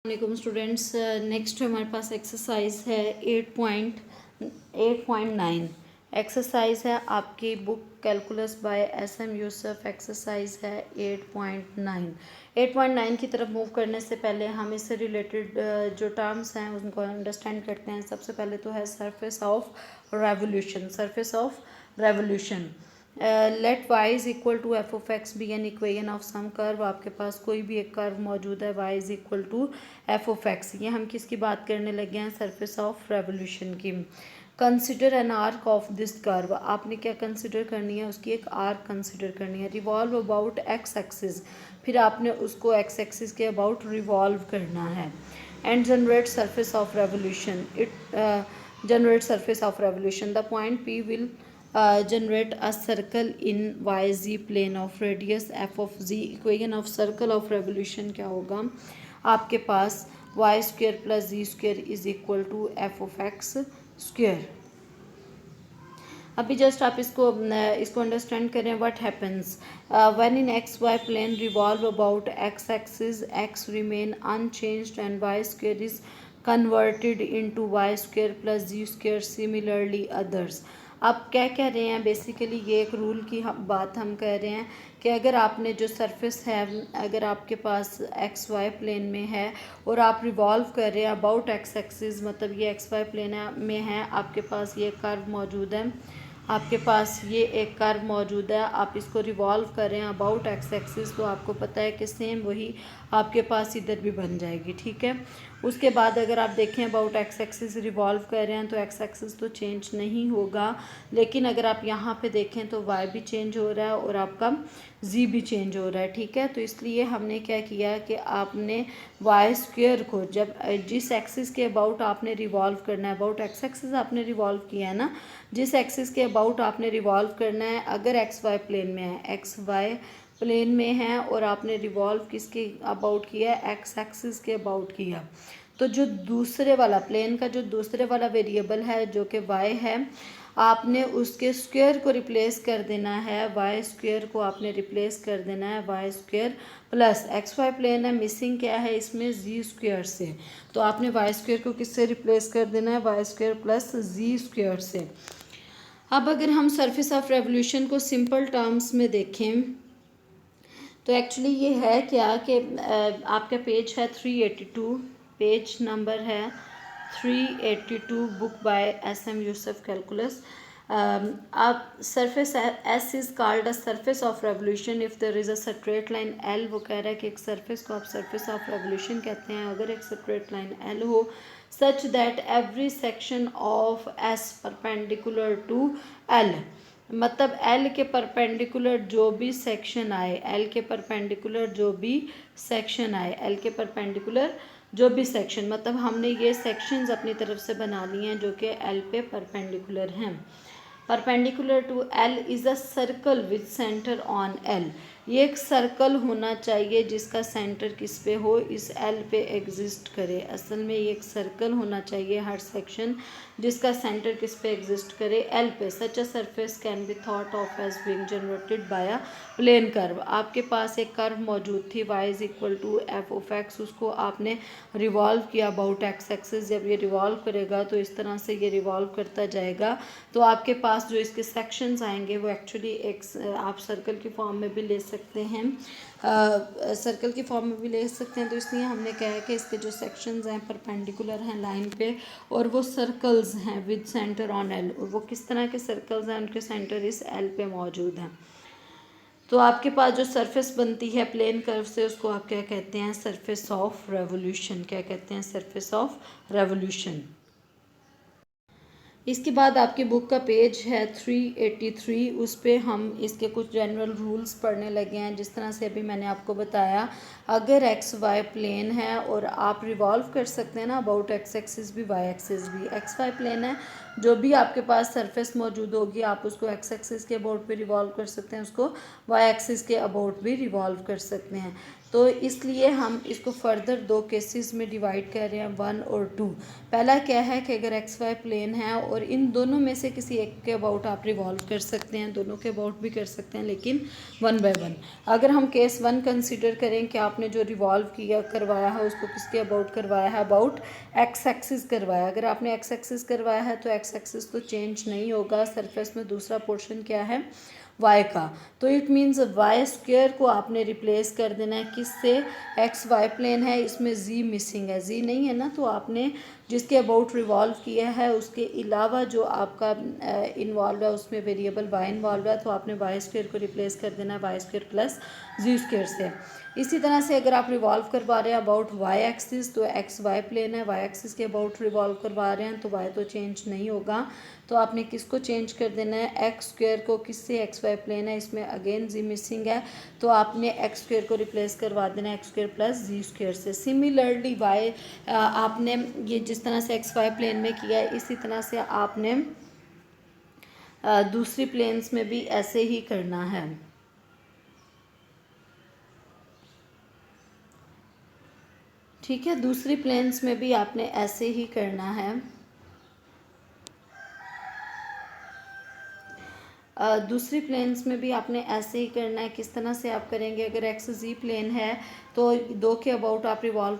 वालेकुम students. Next हमारे पास exercise है 8.9। एक्सरसाइज है आपकी book calculus by SM Yusuf. Exercise है 8.9। 8.9 की तरफ मूव करने से पहले हम इससे रिलेटेड जो टर्म्स हैं उनको अंडरस्टैंड करते हैं। सबसे पहले तो है surface of revolution. Surface of revolution, let y is equal to F of X be an equation of some curve. आपके पास कोई भी एक कर्व मौजूद है y is equal to F of X. ये हम किसकी बात करने लगे हैं? सरफेस ऑफ रेवोल्यूशन की। Consider an arc of this curve. आपने क्या कंसिडर करनी है? उसकी एक आर्क कंसिडर करनी है। रिवॉल्व अबाउट एक्स एक्सिस, फिर आपने उसको एक्स एक्सिस के अबाउट रिवॉल्व करना है। And generate surface of revolution. It generate surface of revolution. The point P will generate a circle in yz plane of radius f of z. Equation of circle of revolution क्या होगा? आपके पास y square plus Z square is equal to F of X square. अभी just आप इसको understand करें। What happens when in X Y plane revolve about X axis, X remain unchanged and Y square is converted into Y square plus Z square, similarly others. अब क्या कह रहे हैं? Basically ये एक रूल की बात हम कह रहे हैं कि अगर आपने जो सरफेस है, अगर आपके पास एक्स वाई प्लेन में है और आप रिवॉल्व कर रहे हैं अबाउट एक्स एक्सिस, मतलब ये एक्स वाई प्लेन में है, आपके पास ये कर्व मौजूद है, आपके पास ये एक कर्व मौजूद है, आप इसको रिवॉल्व कर रहे हैं अबाउट एक्स एक्सिस, तो आपको पता है कि सेम वही आपके पास इधर भी बन जाएगी। ठीक है। उसके बाद अगर आप देखें अबाउट एक्स एक्सिस रिवॉल्व कर रहे हैं तो एक्स एक्सिस तो चेंज नहीं होगा, लेकिन अगर आप यहाँ पे देखें तो वाई भी चेंज हो रहा है और आपका जी भी चेंज हो रहा है। ठीक है। तो इसलिए हमने क्या किया कि आपने वाई स्क्वेयर को जब जिस एक्सिस के अबाउट आपने रिवॉल्व करना है, अबाउट एक्स एक्सिस आपने रिवॉल्व किया है ना, जिस एक्सिस के अबाउट आपने रिवॉल्व करना है, अगर एक्स वाई प्लेन में है, एक्स वाई प्लेन में है और आपने रिवॉल्व किसके अबाउट किया है? एक्स एक्सिस के अबाउट किया, तो जो दूसरे वाला प्लेन का जो दूसरे वाला वेरिएबल है जो कि y है, आपने उसके स्क्वायर को रिप्लेस कर देना है, वाई स्क्वायर को आपने रिप्लेस कर देना है Y square plus X Y plane है, मिसिंग क्या है इसमें? जी स्क्वायर से। तो आपने वाई स्क्वायर को किससे रिप्लेस कर देना है? Y square plus Z square से। अब अगर हम सरफेस ऑफ रेवोल्यूशन को सिंपल टर्म्स में देखें तो एक्चुअली ये है क्या कि आपका पेज है 382, पेज नंबर है 382, book by SM Yusuf calculus. आप surface S is called a surface of revolution if there is a straight line L। वो कह रहा है कि एक सरफेस को आप सरफेस ऑफ रेवोल्यूशन कहते हैं अगर एक स्ट्रेट लाइन L हो, such that every section of S perpendicular to L, मतलब L के परपेंडिकुलर जो भी सेक्शन आए, L के परपेंडिकुलर जो भी सेक्शन आए, L के परपेंडिकुलर जो भी सेक्शन, मतलब हमने ये सेक्शंस अपनी तरफ से बना लिए हैं जो कि L पे परपेंडिकुलर हैं। Perpendicular to L is a circle with centre on L। ये एक सर्कल होना चाहिए जिसका सेंटर किस पे हो? इस L पे एग्जिस्ट करे। असल में ये एक सर्कल होना चाहिए हर सेक्शन जिसका सेंटर किस पे एग्जिस्ट करे? L पे। Such a surface can be thought of as being generated by a plane curve. आपके पास एक कर्व मौजूद थी y is equal to F of X, उसको आपने रिवॉल्व किया अबाउट एक्स एक्सिस। जब ये रिवॉल्व करेगा तो इस तरह से ये रिवॉल्व करता जाएगा, तो आपके पास जो इसके सेक्शंस आएंगे वो एक्चुअली एक आप सर्कल की फॉर्म में भी ले सकते हैं, सर्कल की फॉर्म में भी ले सकते हैं। तो इसलिए हमने कहा है कि इसके जो सेक्शंस हैं परपेंडिकुलर हैं लाइन पे और वो सर्कल्स हैं विद सेंटर ऑन एल। और वो किस तरह के सर्कल्स हैं? उनके सेंटर इस एल पे मौजूद हैं। तो आपके पास जो सरफेस बनती है प्लेन कर्व से उसको आप क्या कहते हैं? Surface of revolution. क्या कहते हैं? Surface of revolution. इसके बाद आपकी बुक का पेज है 383, उस पर हम इसके कुछ जनरल रूल्स पढ़ने लगे हैं। जिस तरह से अभी मैंने आपको बताया, अगर एक्स वाई प्लेन है और आप रिवॉल्व कर सकते हैं ना अबाउट एक्स एक्सिस भी वाई एक्सिस भी, एक्स वाई प्लेन है, जो भी आपके पास सरफेस मौजूद होगी आप उसको एक्स एक्सिस के अबाउट भी रिवॉल्व कर सकते हैं, उसको वाई एक्सिस के अबाउट भी रिवॉल्व कर सकते हैं। तो इसलिए हम इसको फर्दर दो केसेस में डिवाइड कर रहे हैं, 1 और 2। पहला क्या है कि अगर एक्स वाई प्लेन है और इन दोनों में से किसी एक के अबाउट आप रिवॉल्व कर सकते हैं, दोनों के अबाउट भी कर सकते हैं, लेकिन 1 बाय 1। अगर हम केस 1 कंसिडर करें कि आपने जो रिवॉल्व किया करवाया है उसको किसके अबाउट करवाया है, अबाउट एक्स एक्सिस करवाया। अगर आपने एक्स एक्सिस करवाया है तो एक्स एक्सिस तो चेंज नहीं होगा, सरफेस में दूसरा पोर्शन क्या है, वाई का। तो इट मीन्स वाई स्क्वेयर को आपने रिप्लेस कर देना है किससे, एक्स वाई प्लेन है, इसमें जी मिसिंग है, जी नहीं है ना, तो आपने जिसके अबाउट रिवॉल्व किया है उसके अलावा जो आपका इन्वॉल्व है उसमें वेरिएबल वाई इन्वॉल्व है, तो आपने वाई स्क्वेयर को रिप्लेस कर देना है Y square plus Z square से। इसी तरह से अगर आप रिवॉल्व करवा रहे हैं अबाउट वाई एक्सिस, तो एक्स वाई प्लेन है, वाई एक्सिस के अबाउट रिवॉल्व करवा रहे हैं तो वाई तो चेंज नहीं होगा, तो आपने किसको चेंज कर देना है, एक्स स्क्वेयर को किससे, एक्स वाई प्लेन है, इसमें अगेन जी मिसिंग है, तो आपने एक्स स्क्वेयर को रिप्लेस करवा देना है X square plus Z square से। सिमिलरली वाई आपने ये जिस तरह से एक्स वाई प्लेन में किया है इसी तरह से आपने दूसरी प्लेन्स में भी ऐसे ही करना है। ठीक है, दूसरी प्लेन्स में भी आपने ऐसे ही करना है। दूसरी प्लेन्स में भी आपने ऐसे ही करना है। किस तरह से आप करेंगे, अगर एक्स जी प्लेन है तो दो के अबाउट आप रिवॉल्व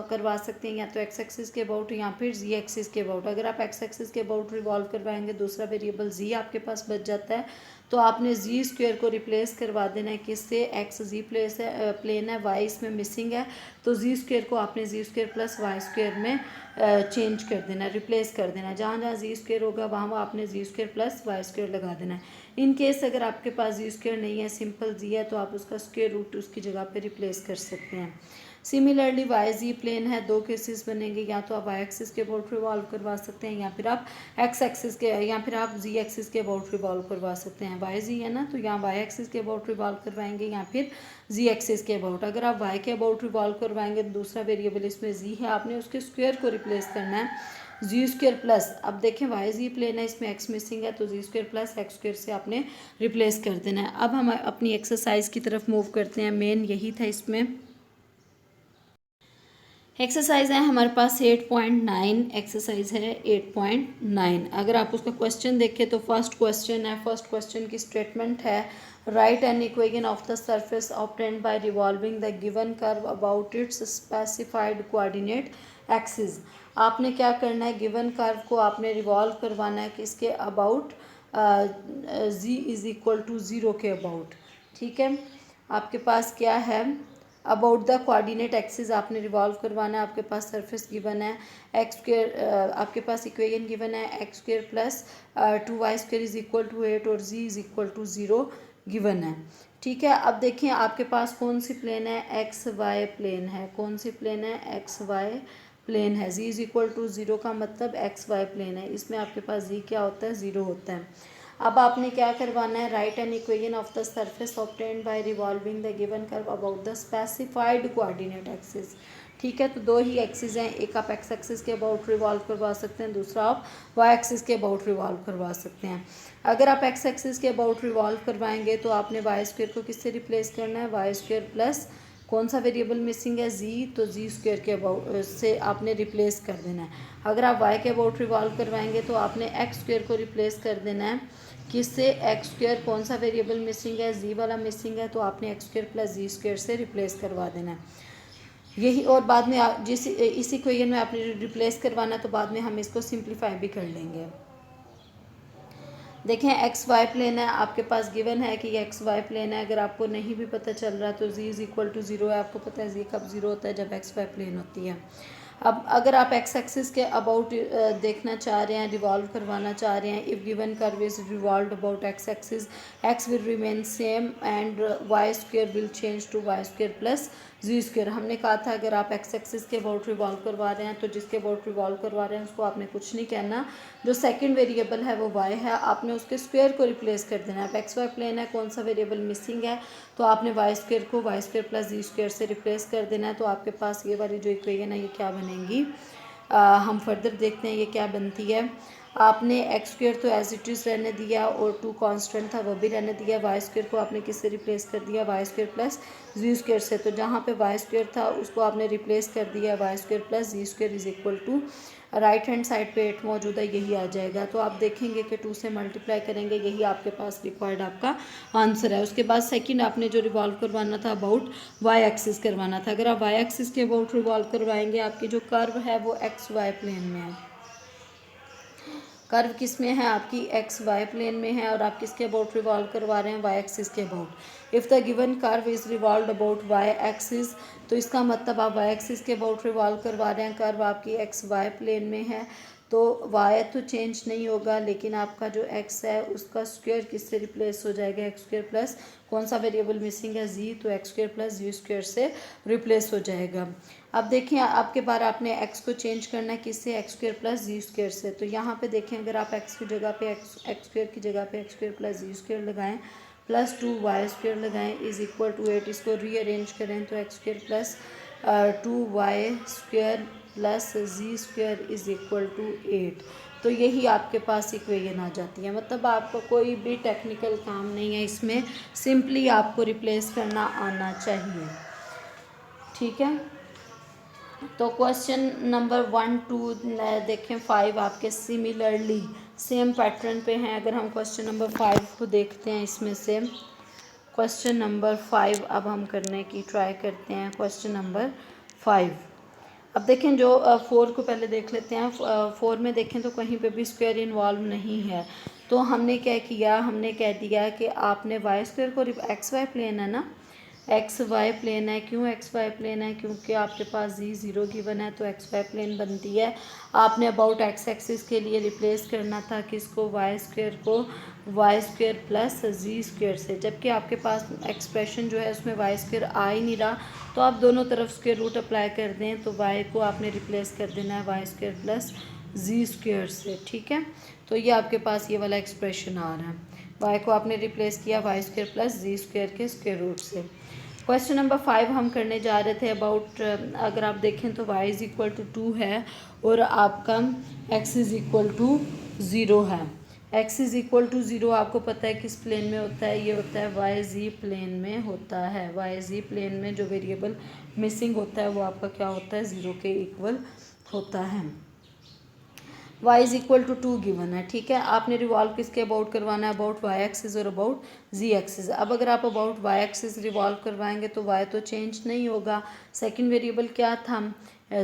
करवा सकते हैं, या तो एक्स एक्सिस के अबाउट या फिर जी एक्सिस के अबाउट। अगर आप एक्स एक्सिस के अबाउट रिवॉल्व करवाएंगे दूसरा वेरिएबल जी आपके पास बच जाता है, तो आपने जी स्क्वेयर को रिप्लेस करवा देना है किससे, एक्स जी प्लेन है, वाई इसमें मिसिंग है, तो जी स्क्वेयर को आपने जी स्क्वेयर प्लस वाई स्क्वेयर में चेंज कर देना है, रिप्लेस कर देना है। जहाँ जहाँ जी स्क्वेयर होगा वहाँ आपने जी स्क्वेयर प्लस वाई स्क्वेयर लगा देना है। इन केस अगर आपके पास जी स्क्वेयर नहीं है, सिंपल जी है, तो आप उसका स्क्वेयर रूट उसकी जगह पे रिप्लेस कर सकते हैं। सिमिलरली वाई जी प्लेन है, दो केसेस बनेंगे, या तो आप वाई एक्सिस के अबाउट रिवॉल्व करवा सकते हैं, या फिर आप एक्स एक्सिस के, या फिर आप जी एक्सिस के अबाउट रिवॉल्व करवा सकते हैं। वाई जी है ना, तो यहाँ वाई एक्सिस के अबाउट रिवॉल्व करवाएंगे या फिर जी एक्सिस के अबाउट। अगर आप वाई के अबाउट रिवॉल्व करवाएंगे तो दूसरा वेरिएबल इसमें जी है, आपने उसके स्क्वेयर को रिप्लेस करना है जी स्क्वेयर प्लस, अब देखें वाई जी प्लेन है, इसमें एक्स मिसिंग है, तो जी स्क्वेयर प्लस एक्स स्क्वेयर से आपने रिप्लेस कर देना है। अब हम अपनी एक्सरसाइज की तरफ मूव करते हैं, मेन यही था इसमें। एक्सरसाइज है हमारे पास 8.9, एक्सरसाइज है 8.9। अगर आप उसका क्वेश्चन देखें तो फर्स्ट क्वेश्चन है, फर्स्ट क्वेश्चन की स्टेटमेंट है, right N equation of the surface obtained by revolving the given curve about it's specified coordinate axis. आपने क्या करना है, गिवन कर्व को आपने रिवॉल्व करवाना है किसके about, Z is equal to 0 के अबाउट। ठीक है, आपके पास क्या है, अबाउट द कोऑर्डिनेट एक्सिस आपने रिवॉल्व करवाना है। आपके पास सरफेस गिवन है, एक्स स्क्वेयर, आपके पास इक्वेशन गिवन है X square plus 2y square is equal to 8 और z is equal to 0 given है। ठीक है, अब देखिए आपके पास कौन सी प्लेन है, एक्स वाई प्लेन है, कौन सी प्लेन है, एक्स वाई प्लेन है। जी इज इक्वल टू 0 का मतलब एक्स वाई प्लेन है, इसमें आपके पास जी क्या होता है, 0 होता है। अब आपने क्या करवाना है, right N equation of the surface obtained by revolving the given curve about the specified coordinate axis. ठीक है, तो दो ही एक्सिस हैं, एक आप एक्स एक्सिस के अबाउट रिवॉल्व करवा सकते हैं, दूसरा आप वाई एक्सिस के अबाउट रिवॉल्व करवा सकते हैं। अगर आप एक्स एक्सिस के अबाउट रिवॉल्व करवाएंगे तो आपने वाई स्क्वेयर को किससे रिप्लेस करना है, वाई स्क्वेयर प्लस कौन सा वेरिएबल मिसिंग है, जी, तो जी स्क्वेयर के अबाउट से आपने रिप्लेस कर देना है। अगर आप वाई के अबाउट रिवॉल्व करवाएंगे तो आपने एक्स स्क्वेयर को रिप्लेस कर देना है किससे, एक्स स्क्वेयर कौन सा वेरिएबल मिसिंग है, जी वाला मिसिंग है, तो आपने x square plus Z square से रिप्लेस करवा देना है। यही, और बाद में जिस इस इक्वेशन में आपने रिप्लेस करवाना तो बाद में हम इसको सिंप्लीफाई भी कर लेंगे। देखें एक्स वाई प्लेन है, आपके पास गिवन है कि ये एक्स वाई प्लेन है। अगर आपको नहीं भी पता चल रहा तो जी इज इक्वल टू 0 है, आपको पता है जी कब 0 होता है, जब एक्स वाई प्लेन होती है। अब अगर आप एक्स एक्सिस के अबाउट देखना चाह रहे हैं, रिवॉल्व करवाना चाह रहे हैं, if given curve is revolve about X axis, X will remain same and Y square will change to Y square plus Z square. हमने कहा था अगर आप एक्स एक्सिस के अबाउट रिवॉल्व करवा रहे हैं तो जिसके अबाउट रिवॉल्व करवा रहे हैं उसको आपने कुछ नहीं कहना, जो सेकंड वेरिएबल है वो वाई है, आपने उसके स्क्वेयर को रिप्लेस कर देना है। अब एक्स वाई प्लेन है, कौन सा वेरिएबल मिसिंग है, तो आपने वाई स्क्वेयर को Y square plus Z square से रिप्लेस कर देना है। तो आपके पास ये वाली जो इक्वेशन है ये क्या बनेगी, हम फर्दर देखते हैं ये क्या बनती है। आपने एक्स स्क्वेयर तो एज इट इज़ रहने दिया और 2 कांस्टेंट था वो भी रहने दिया। वाई स्क्वेयर को आपने किससे रिप्लेस कर दिया, Y square plus Z square से। तो जहाँ पे वाई स्क्वेयर था उसको आपने रिप्लेस कर दिया Y square plus Z square is equal to right hand side पे 8 मौजूद है, यही आ जाएगा। तो आप देखेंगे कि 2 से मल्टीप्लाई करेंगे, यही आपके पास रिक्वायर्ड आपका आंसर है। उसके बाद सेकंड आपने जो रिवॉल्व करवाना था अबाउट वाई एक्सिस करवाना था। अगर आप वाई एक्सिस के अबाउट रिवॉल्व करवाएंगे, आपकी जो कर्व है वो एक्स वाई प्लेन में है। कर्व किस में है, आपकी एक्स वाई प्लेन में है और आप किसके अबाउट रिवॉल्व करवा रहे हैं, वाई एक्सिस के about. If the given curve is revolve about Y axis, तो इसका मतलब आप वाई एक्सिस के अबाउट रिवॉल्व करवा रहे हैं। कर्व आपकी एक्स वाई प्लेन में है तो वाई तो चेंज नहीं होगा, लेकिन आपका जो एक्स है उसका स्क्वायर किससे रिप्लेस हो जाएगा, एक्स स्क्वायर प्लस कौन सा वेरिएबल मिसिंग है, जी, तो X square plus Z square से रिप्लेस हो जाएगा। अब देखिए आपके बार आपने एक्स को चेंज करना है किससे, x square plus Z square से। तो यहाँ पे देखें अगर आप एक्स की जगह पे एक्स स्क्वायर की जगह पे X square plus Z square लगाएं प्लस 2 वाई स्क्वायर लगाएं इज इक्वल टू 8, इसको रीअरेंज करें तो X square plus 2 Y square plus Z square is equal to 8। तो यही आपके पास इक्वेशन आ जाती है। मतलब आपको कोई भी टेक्निकल काम नहीं है इसमें, सिंपली आपको रिप्लेस करना आना चाहिए, ठीक है। तो क्वेश्चन नंबर 1 2 देखें 5 आपके सिमिलरली सेम पैटर्न पे हैं। अगर हम क्वेश्चन नंबर 5 को देखते हैं, इसमें से क्वेश्चन नंबर 5 अब हम करने की ट्राई करते हैं। क्वेश्चन नंबर 5 अब देखें, जो 4 को पहले देख लेते हैं। 4 में देखें तो कहीं पे भी स्क्वायर इन्वॉल्व नहीं है। तो हमने क्या किया, हमने कह दिया कि आपने वाई स्क्वायर को एक्स वाई प्लेन है ना, एक्स वाई प्लेन है। क्यों एक्स वाई प्लेन है, क्योंकि आपके पास जी 0 गिवन है तो एक्स वाई प्लेन बनती है। आपने अबाउट एक्स एक्सिस के लिए रिप्लेस करना था किसको, वाई स्क्वायर को Y square plus Z square से, जबकि आपके पास एक्सप्रेशन जो है उसमें वाई स्क्वायर आ ही नहीं रहा। तो आप दोनों तरफ स्क्वायर रूट अप्लाई कर दें तो वाई को आपने रिप्लेस कर देना है Y square plus Z square से, ठीक है। तो ये आपके पास ये वाला एक्सप्रेशन आ रहा है, वाई को आपने रिप्लेस किया Y square plus Z square के स्क्वायर रूट से। क्वेश्चन नंबर 5 हम करने जा रहे थे अबाउट, अगर आप देखें तो y इज़ इक्वल टू 2 है और आपका x इज़ इक्वल टू 0 है। x इज़ इक्वल टू 0 आपको पता है किस प्लेन में होता है, ये होता है वाई जी प्लेन में होता है। वाई जी प्लेन में जो वेरिएबल मिसिंग होता है वो आपका क्या होता है, 0 के इक्वल होता है। y is equal to 2 given है, ठीक है। आपने रिवॉल्व किसके अबाउट करवाना है, अबाउट y एक्सिस और अबाउट z एक्सिस। अब अगर आप अबाउट y एक्सिस रिवॉल्व करवाएंगे तो y तो चेंज नहीं होगा। सेकंड वेरिएबल क्या था,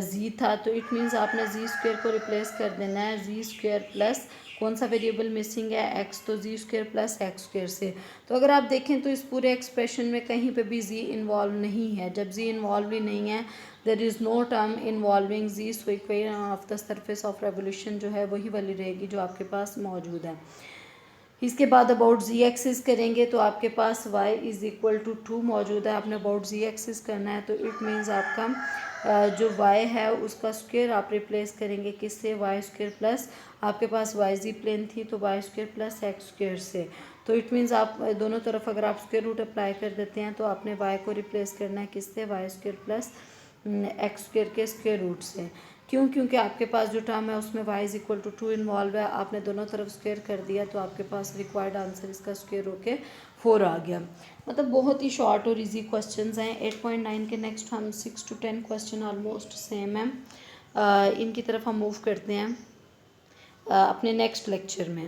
z था, तो इट मीन्स आपने z स्क्वायर को रिप्लेस कर देना है z स्क्वायर प्लस कौन सा वेरिएबल मिसिंग है, x, तो z square plus X square से। तो अगर आप देखें तो इस पूरे एक्सप्रेशन में कहीं पे भी z इन्वॉल्व नहीं है। जब z इन्वॉल्व ही नहीं है, there is no term involving Z, so equation of the surface of revolution जो है वही वाली रहेगी जो आपके पास मौजूद है। इसके बाद अबाउट जी एक्सिस करेंगे तो आपके पास y इज़ इक्वल टू 2 मौजूद है। आपने अबाउट जी एक्सिस करना है तो इट मीन्स आपका जो y है उसका स्क्वायर आप रिप्लेस करेंगे किससे, वाई स्क्वायर प्लस आपके पास वाई जी प्लेन थी तो Y square plus X square से। तो इट मीन्स आप दोनों तरफ अगर आप स्क्वायर रूट अप्लाई कर देते हैं तो आपने y को रिप्लेस करना है किससे, Y square plus X square के स्क्वायर रूट से। क्यों, क्योंकि आपके पास जो टर्म है उसमें y is equal to 2 involve है। आपने दोनों तरफ स्क्वायर कर दिया तो आपके पास रिक्वायर्ड आंसर इसका स्क्वायर होके 4 आ गया। मतलब बहुत ही शॉर्ट और इजी क्वेश्चंस हैं। 8.9 के नेक्स्ट हम 6 to 10 क्वेश्चन ऑलमोस्ट सेम हैं। इनकी तरफ हम मूव करते हैं अपने नेक्स्ट लेक्चर में।